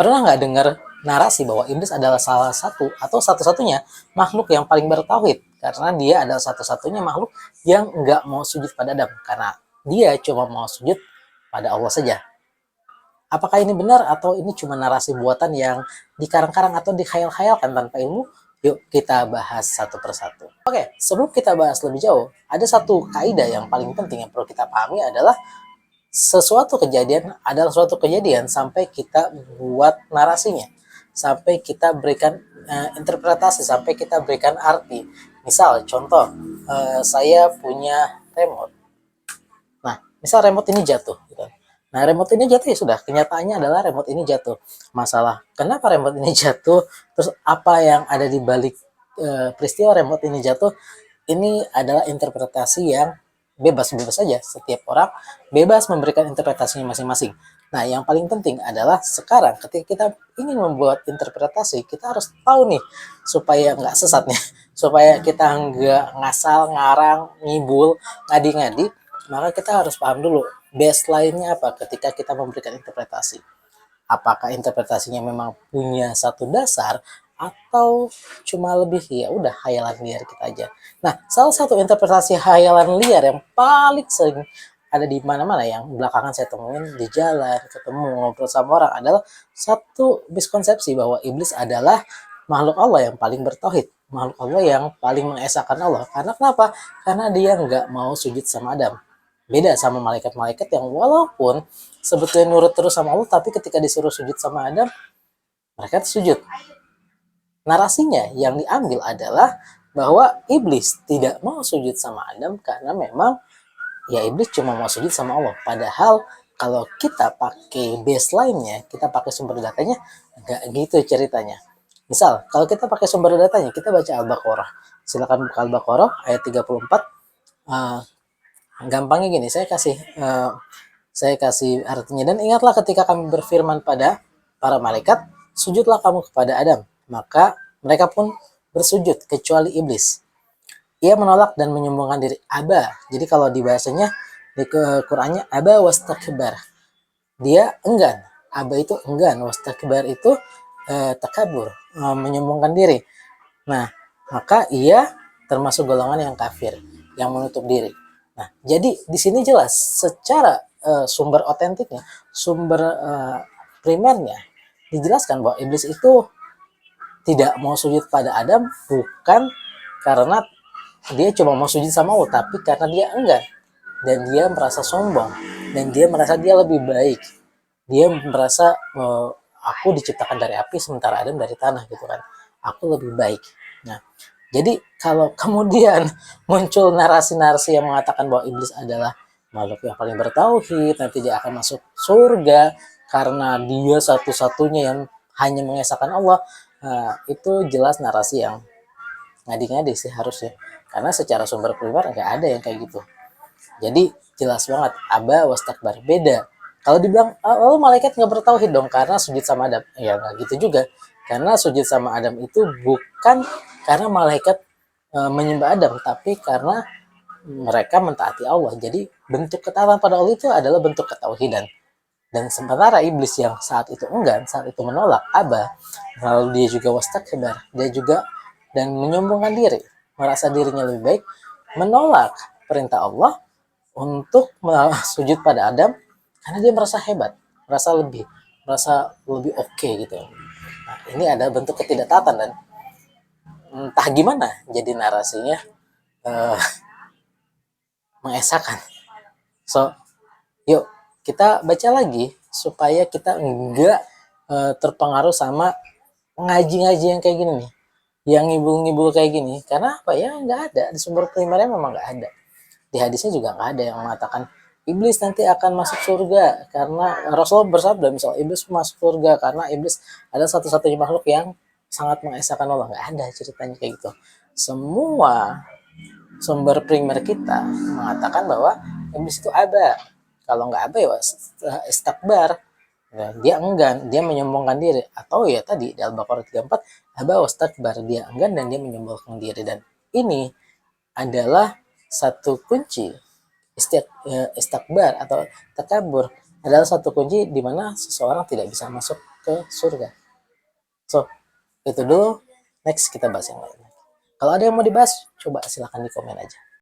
Pernah nggak dengar narasi bahwa iblis adalah salah satu atau satu-satunya makhluk yang paling bertauhid? Karena dia adalah satu-satunya makhluk yang nggak mau sujud pada Adam. Karena dia cuma mau sujud pada Allah saja. Apakah ini benar atau ini cuma narasi buatan yang dikarang-karang atau dikhayal-khayalkan tanpa ilmu? Yuk kita bahas satu persatu. Oke, sebelum kita bahas lebih jauh, ada satu kaidah yang paling penting yang perlu kita pahami adalah sesuatu kejadian adalah suatu kejadian sampai kita buat narasinya, sampai kita berikan interpretasi, sampai kita berikan arti. Misal contoh, saya punya remote. Nah, misal remote ini jatuh gitu. Nah, remote ini jatuh ya sudah, kenyataannya adalah remote ini jatuh. Masalah kenapa remote ini jatuh, terus apa yang ada di balik peristiwa remote ini jatuh, ini adalah interpretasi yang bebas-bebas saja. Setiap orang bebas memberikan interpretasinya masing-masing. Nah, yang paling penting adalah sekarang ketika kita ingin membuat interpretasi, kita harus tahu nih supaya nggak sesat nih, supaya kita nggak ngasal, ngarang, ngibul, ngadi-ngadi, maka kita harus paham dulu baseline-nya apa ketika kita memberikan interpretasi. Apakah interpretasinya memang punya satu dasar atau cuma lebih ya udah hayalan liar kita aja. Nah, salah satu interpretasi hayalan liar yang paling sering ada di mana-mana yang belakangan saya temuin di jalan, ketemu ngobrol sama orang adalah satu miskonsepsi bahwa iblis adalah makhluk Allah yang paling bertauhid, makhluk Allah yang paling mengesahkan Allah. Karena kenapa? Karena dia nggak mau sujud sama Adam. Beda sama malaikat-malaikat yang walaupun sebetulnya nurut terus sama Allah, tapi ketika disuruh sujud sama Adam, mereka sujud. Narasinya yang diambil adalah bahwa iblis tidak mau sujud sama Adam karena memang ya iblis cuma mau sujud sama Allah. Padahal kalau kita pakai baseline-nya, kita pakai sumber datanya, enggak gitu ceritanya. Misal, kalau kita pakai sumber datanya, kita baca Al-Baqarah. Silakan buka Al-Baqarah ayat 34. Gampangnya gini, saya kasih artinya. Dan ingatlah ketika kami berfirman pada para malaikat, sujudlah kamu kepada Adam. Maka mereka pun bersujud, kecuali iblis. Ia menolak dan menyombongkan diri. Aba. Jadi kalau di bahasanya, di Qurannya, aba wastakbar. Dia enggan. Aba itu enggan. Wastakbar itu takabur, menyombongkan diri. Nah, maka ia termasuk golongan yang kafir, yang menutup diri. Nah, jadi di sini jelas secara sumber otentiknya, sumber primernya dijelaskan bahwa iblis itu tidak mau sujud pada Adam bukan karena dia cuma mau sujud sama Allah, tapi karena dia enggan dan dia merasa sombong dan dia merasa dia lebih baik. Dia merasa aku diciptakan dari api sementara Adam dari tanah gitu kan. Aku lebih baik. Nah, jadi kalau kemudian muncul narasi-narasi yang mengatakan bahwa iblis adalah makhluk yang paling bertauhid, nanti dia akan masuk surga karena dia satu-satunya yang hanya mengesahkan Allah, nah, itu jelas narasi yang ngadi-ngadi sih harusnya. Karena secara sumber primer nggak ada yang kayak gitu. Jadi jelas banget aba wastakbar, beda. Kalau dibilang lalu malaikat nggak bertauhid dong karena sujud sama Adam, ya nggak gitu juga. Karena sujud sama Adam itu bukan karena malaikat menyembah Adam, tapi karena mereka mentaati Allah. Jadi bentuk ketaatan pada Allah itu adalah bentuk ketauhidan. Dan sementara iblis yang saat itu enggan, saat itu menolak, aba, lalu dia juga wastakbar, dia juga dan menyombongkan diri, merasa dirinya lebih baik, menolak perintah Allah untuk sujud pada Adam karena dia merasa hebat, merasa lebih oke gitu. Nah, ini ada bentuk ketidaktaatan dan entah gimana jadi narasinya uh, mengesahkan. So, yuk kita baca lagi supaya kita enggak terpengaruh sama ngaji-ngaji yang kayak gini nih, yang ngibul-ngibul kayak gini. Karena apa ya, nggak ada di sumber primernya, memang nggak ada. Di hadisnya juga nggak ada yang mengatakan iblis nanti akan masuk surga karena Rasulullah bersabda misal iblis masuk surga karena iblis adalah satu-satunya makhluk yang sangat mengesahkan Allah. Nggak ada ceritanya kayak gitu. Semua sumber primer kita mengatakan bahwa iblis itu ada. Kalau nggak ada ya istakbar. Ya, dia enggan, dia menyombongkan diri. Atau ya tadi di Al-Baqarah 34, aba wastakbar, dia enggan dan dia menyombongkan diri. Dan ini adalah satu kunci istakbar atau takabur, adalah satu kunci di mana seseorang tidak bisa masuk ke surga. So, itu dulu. Next kita bahas yang lain. Kalau ada yang mau dibahas, coba silahkan di komen aja.